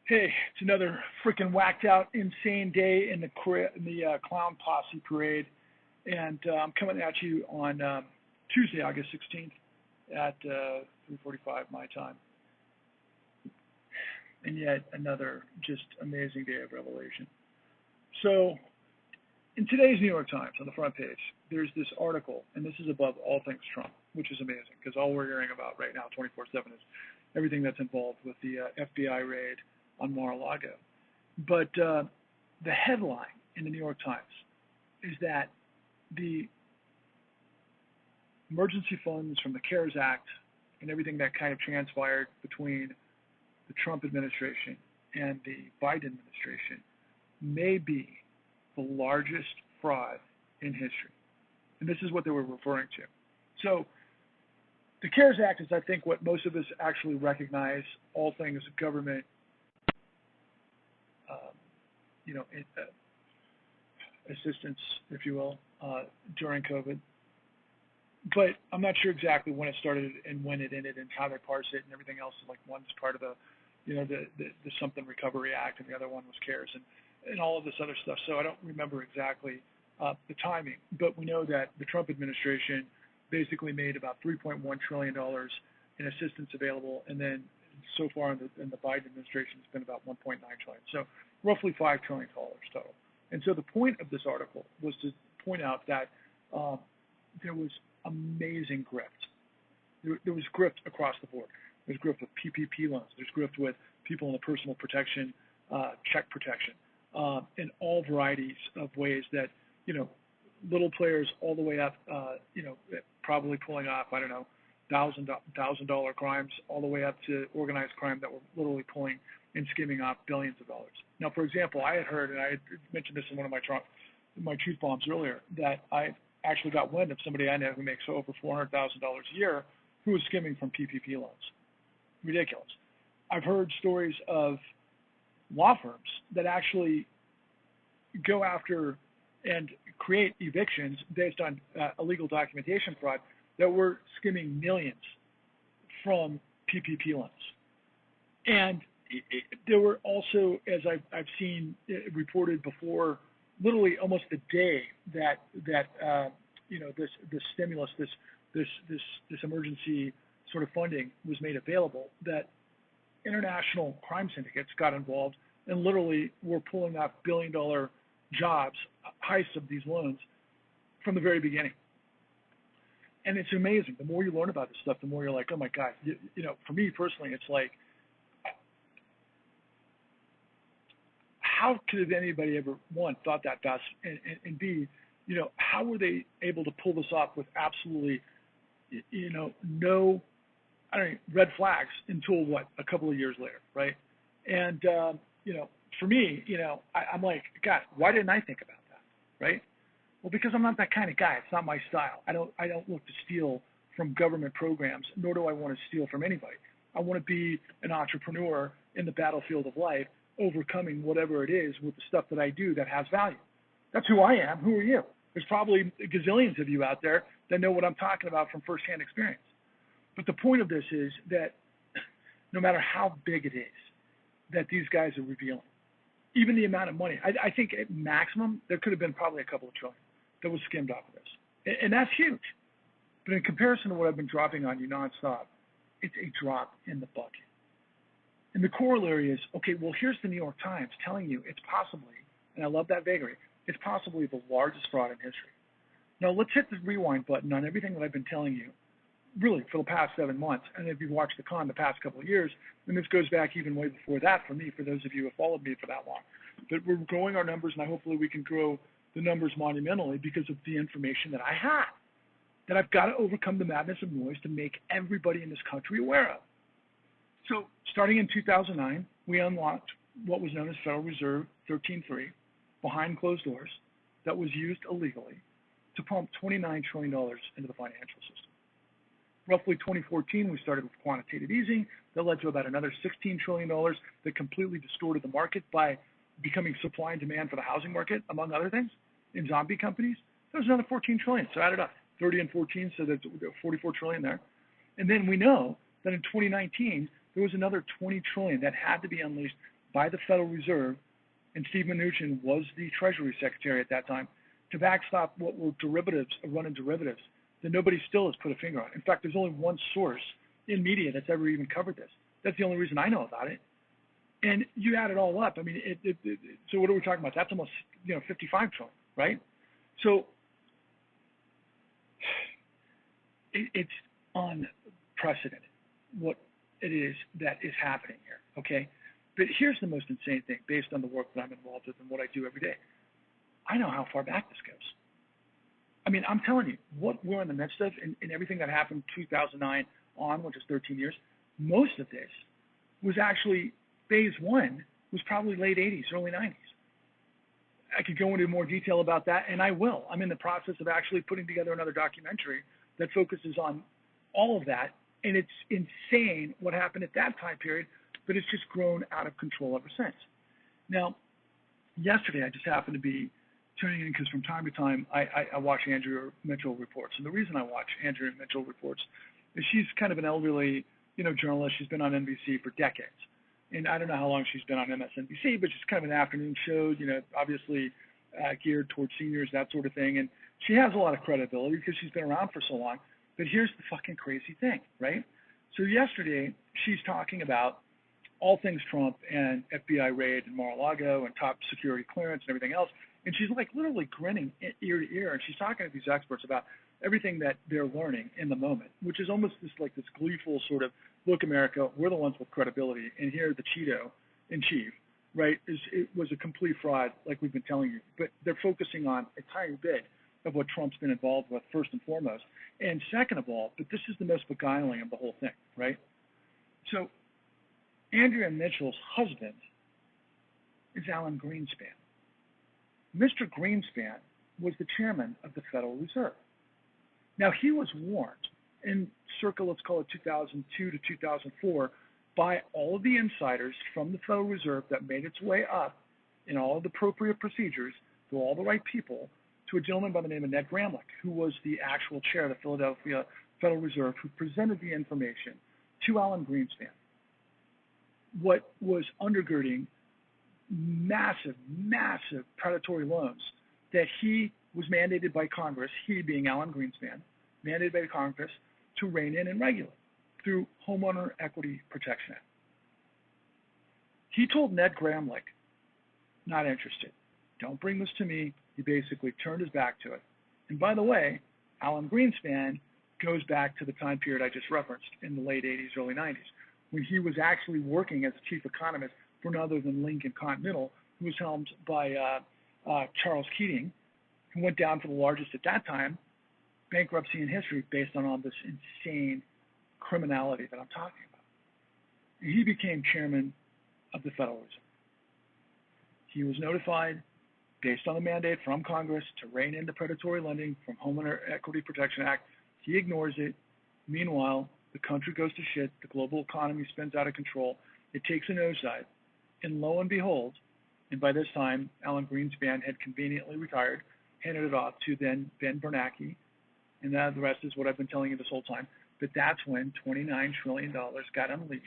Hey, it's another freaking whacked out, insane day in the clown posse parade, and I'm coming at you on Tuesday, August 16th at 3:45 my time, and yet another just amazing day of revelation. So, in today's New York Times, on the front page, there's this article, and this is above all things Trump, which is amazing because all we're hearing about right now, 24/7, is everything that's involved with the FBI raid on Mar-a-Lago. But the headline in the New York Times is that the emergency funds from the CARES Act and everything that kind of transpired between the Trump administration and the Biden administration may be the largest fraud in history. And this is what they were referring to. So the CARES Act is, I think, what most of us actually recognize, all things government assistance, if you will, during COVID. But I'm not sure exactly when it started and when it ended and how they parse it and everything else. Like one's part of the something Recovery Act and the other one was CARES and all of this other stuff. So I don't remember exactly the timing. But we know that the Trump administration basically made about $3.1 trillion in assistance available, and then so far in the Biden administration it's been about $1.9 trillion. So roughly $5 trillion total. And so the point of this article was to point out that there was amazing grift. There was grift across the board. There's grift with PPP loans. There's grift with people in the personal protection, check protection, in all varieties of ways that, little players all the way up, probably pulling off, I don't know, $1,000 crimes all the way up to organized crime that were literally pulling and skimming off billions of dollars. Now, for example, I had heard, and I had mentioned this in one of my truth bombs earlier, that I actually got wind of somebody I know who makes over $400,000 a year who was skimming from PPP loans. Ridiculous. I've heard stories of law firms that actually go after and create evictions based on illegal documentation fraud that were skimming millions from PPP loans. And there were also, as I've seen reported before, literally almost the day that this stimulus, this emergency sort of funding was made available, that international crime syndicates got involved and literally were pulling off billion-dollar jobs, heists of these loans from the very beginning. And it's amazing. The more you learn about this stuff, the more you're like, oh my God. For me personally, it's like, how could have anybody ever, one, thought that fast, and B, how were they able to pull this off with absolutely, no, red flags until what, a couple of years later, right? And, for me, I'm like, God, why didn't I think about that, right? Well, because I'm not that kind of guy. It's not my style. I don't look to steal from government programs, nor do I want to steal from anybody. I want to be an entrepreneur in the battlefield of life, overcoming whatever it is with the stuff that I do that has value. That's who I am. Who are you? There's probably gazillions of you out there that know what I'm talking about from firsthand experience. But the point of this is that no matter how big it is that these guys are revealing, even the amount of money, I think at maximum there could have been probably a couple of trillion that was skimmed off of this. And that's huge. But in comparison to what I've been dropping on you nonstop, it's a drop in the bucket. And the corollary is, okay, well, here's the New York Times telling you it's possibly, and I love that vagary, it's possibly the largest fraud in history. Now, let's hit the rewind button on everything that I've been telling you, really, for the past 7 months. And if you've watched the con the past couple of years, and this goes back even way before that for me, for those of you who have followed me for that long. But we're growing our numbers, and hopefully we can grow the numbers monumentally because of the information that I have, that I've got to overcome the madness of noise to make everybody in this country aware of. So starting in 2009, we unlocked what was known as Federal Reserve 13.3 behind closed doors that was used illegally to pump $29 trillion into the financial system. Roughly 2014, we started with quantitative easing that led to about another $16 trillion that completely distorted the market by becoming supply and demand for the housing market, among other things, in zombie companies. There was another 14 trillion, so add it up, 30 and 14, so that's 44 trillion there. And then we know that in 2019, there was another 20 trillion that had to be unleashed by the Federal Reserve, and Steve Mnuchin was the Treasury Secretary at that time, to backstop what were derivatives, running derivatives, that nobody still has put a finger on. In fact, there's only one source in media that's ever even covered this. That's the only reason I know about it. And you add it all up. I mean, so what are we talking about? That's almost, 55 trillion, right? So it's unprecedented what it is that is happening here, okay? But here's the most insane thing, based on the work that I'm involved with and what I do every day. I know how far back this goes. I mean, I'm telling you, what we're in the midst of, and everything that happened 2009 on, which is 13 years, most of this was actually, phase one was probably late 80s, early 90s. I could go into more detail about that, and I will. I'm in the process of actually putting together another documentary that focuses on all of that, and it's insane what happened at that time period, but it's just grown out of control ever since. Now, yesterday I just happened to be tuning in because from time to time I watch Andrea Mitchell reports, and the reason I watch Andrea Mitchell reports is she's kind of an elderly, journalist. She's been on NBC for decades. And I don't know how long she's been on MSNBC, but she's kind of an afternoon show, obviously geared towards seniors, that sort of thing. And she has a lot of credibility because she's been around for so long. But here's the fucking crazy thing, right? So yesterday, she's talking about all things Trump and FBI raid in Mar-a-Lago and top security clearance and everything else. And she's like literally grinning ear to ear. And she's talking to these experts about everything that they're learning in the moment, which is almost this gleeful sort of, look, America, we're the ones with credibility, and here the Cheeto in chief, right, it was a complete fraud, like we've been telling you. But they're focusing on a tiny bit of what Trump's been involved with, first and foremost. And second of all, but this is the most beguiling of the whole thing, right? So Andrea Mitchell's husband is Alan Greenspan. Mr. Greenspan was the chairman of the Federal Reserve. Now, he was warned in circa, let's call it 2002 to 2004, by all of the insiders from the Federal Reserve that made its way up in all of the appropriate procedures to all the right people to a gentleman by the name of Ned Gramlich, who was the actual chair of the Philadelphia Federal Reserve, who presented the information to Alan Greenspan. What was undergirding massive, massive predatory loans that he was mandated by Congress, he being Alan Greenspan, mandated by Congress to rein in and regulate through Homeowner Equity Protection Act. He told Ned Gramlich, not interested. Don't bring this to me. He basically turned his back to it. And by the way, Alan Greenspan goes back to the time period I just referenced in the late 80s, early 90s, when he was actually working as a chief economist for none other than Lincoln Continental, who was helmed by Charles Keating, who went down for the largest at that time bankruptcy in history based on all this insane criminality that I'm talking about. And he became chairman of the Federal Reserve. He was notified, based on the mandate from Congress, to rein in the predatory lending from Homeowner Equity Protection Act. He ignores it. Meanwhile, the country goes to shit. The global economy spins out of control. It takes a nosedive. And lo and behold, and by this time, Alan Greenspan had conveniently retired, handed it off to then Ben Bernanke, and now the rest is what I've been telling you this whole time. But that's when $29 trillion got unleashed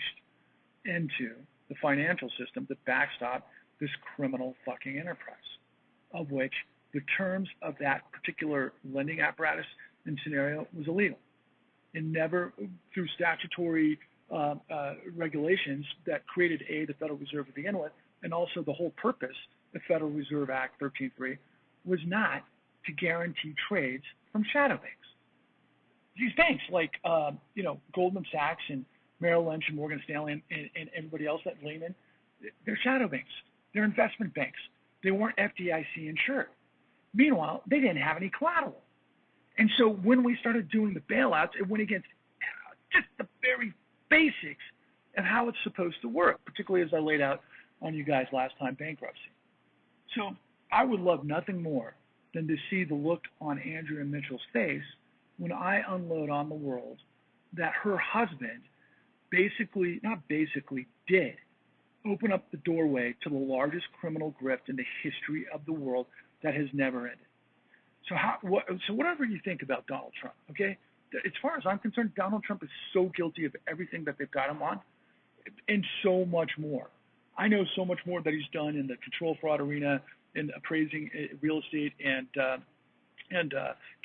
into the financial system that backstopped this criminal fucking enterprise, of which the terms of that particular lending apparatus and scenario was illegal. And never, through statutory regulations that created, the Federal Reserve to begin with, and also the whole purpose, the Federal Reserve Act 13.3, was not to guarantee trades from shadow banks. These banks like, Goldman Sachs and Merrill Lynch and Morgan Stanley and everybody else, that Lehman, they're shadow banks. They're investment banks. They weren't FDIC insured. Meanwhile, they didn't have any collateral. And so when we started doing the bailouts, it went against just the very basics of how it's supposed to work, particularly as I laid out on you guys last time, bankruptcy. So I would love nothing more than to see the look on Andrea Mitchell's face when I unload on the world that her husband did open up the doorway to the largest criminal grift in the history of the world that has never ended. So whatever you think about Donald Trump, okay, as far as I'm concerned, Donald Trump is so guilty of everything that they've got him on and so much more. I know so much more that he's done in the control fraud arena, in appraising real estate and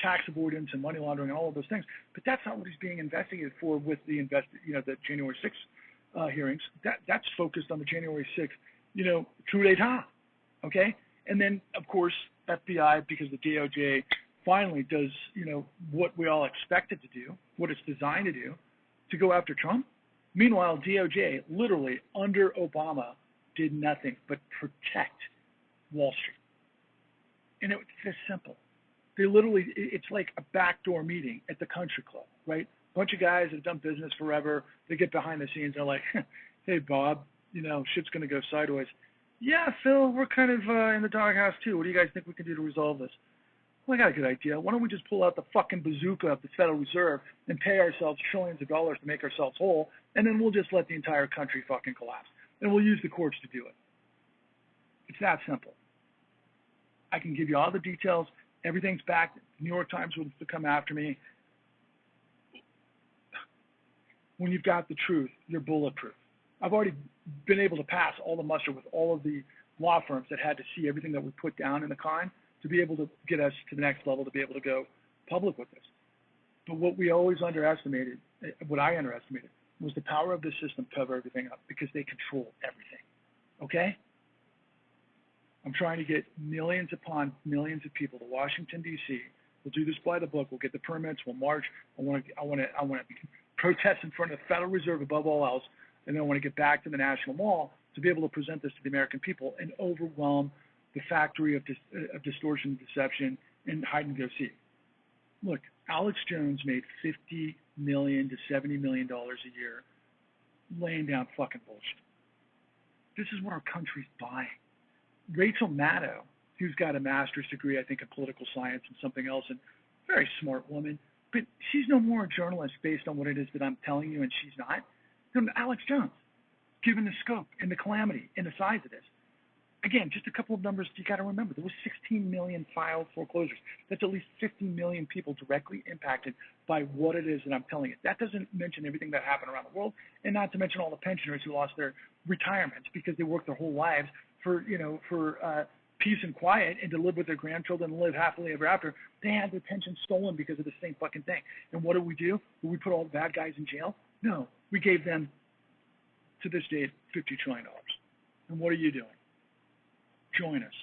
tax avoidance and money laundering and all of those things. But that's not what he's being investigated for with the the January 6th hearings. That's focused on the January 6th, coup d'etat. Okay, and then of course FBI, because the DOJ finally does what we all expect it to do, what it's designed to do, to go after Trump. Meanwhile, DOJ literally under Obama did nothing but protect Wall Street. And it was this simple. They literally, it's like a backdoor meeting at the country club, right? A bunch of guys that have done business forever. They get behind the scenes. They're like, hey, Bob, shit's going to go sideways. Yeah, Phil, we're kind of in the doghouse too. What do you guys think we can do to resolve this? Well, I got a good idea. Why don't we just pull out the fucking bazooka of the Federal Reserve and pay ourselves trillions of dollars to make ourselves whole, and then we'll just let the entire country fucking collapse. And we'll use the courts to do it. It's that simple. I can give you all the details. Everything's back. The New York Times will come after me. When you've got the truth, you're bulletproof. I've already been able to pass all the muster with all of the law firms that had to see everything that we put down in the con to be able to get us to the next level, to be able to go public with this. But what we always underestimated, what I underestimated, was the power of this system to cover everything up, because they control everything. Okay? I'm trying to get millions upon millions of people to Washington, D.C. We'll do this by the book. We'll get the permits. We'll march. I want to protest in front of the Federal Reserve above all else, and then I want to get back to the National Mall to be able to present this to the American people and overwhelm the factory of distortion and deception and hide and go seek. Look, Alex Jones made $50 million to $70 million a year laying down fucking bullshit. This is what our country's buying. Rachel Maddow, who's got a master's degree, I think, in political science and something else, and very smart woman, but she's no more a journalist based on what it is that I'm telling you, and she's not, than Alex Jones, given the scope and the calamity and the size of this. Again, just a couple of numbers you got to remember. There was 16 million filed foreclosures. That's at least 50 million people directly impacted by what it is that I'm telling you. That doesn't mention everything that happened around the world, and not to mention all the pensioners who lost their retirements because they worked their whole lives for peace and quiet and to live with their grandchildren and live happily ever after. They had their pension stolen because of the same fucking thing. And what did we do? Did we put all the bad guys in jail? No. We gave them, to this date, $50 trillion. And what are you doing? Join us.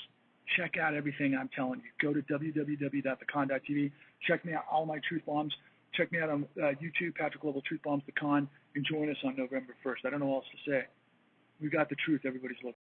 Check out everything I'm telling you. Go to www.thecon.tv. Check me out, all my truth bombs. Check me out on YouTube, Patrick Lovell Truth Bombs, The Con, and join us on November 1st. I don't know what else to say. We've got the truth everybody's looking for.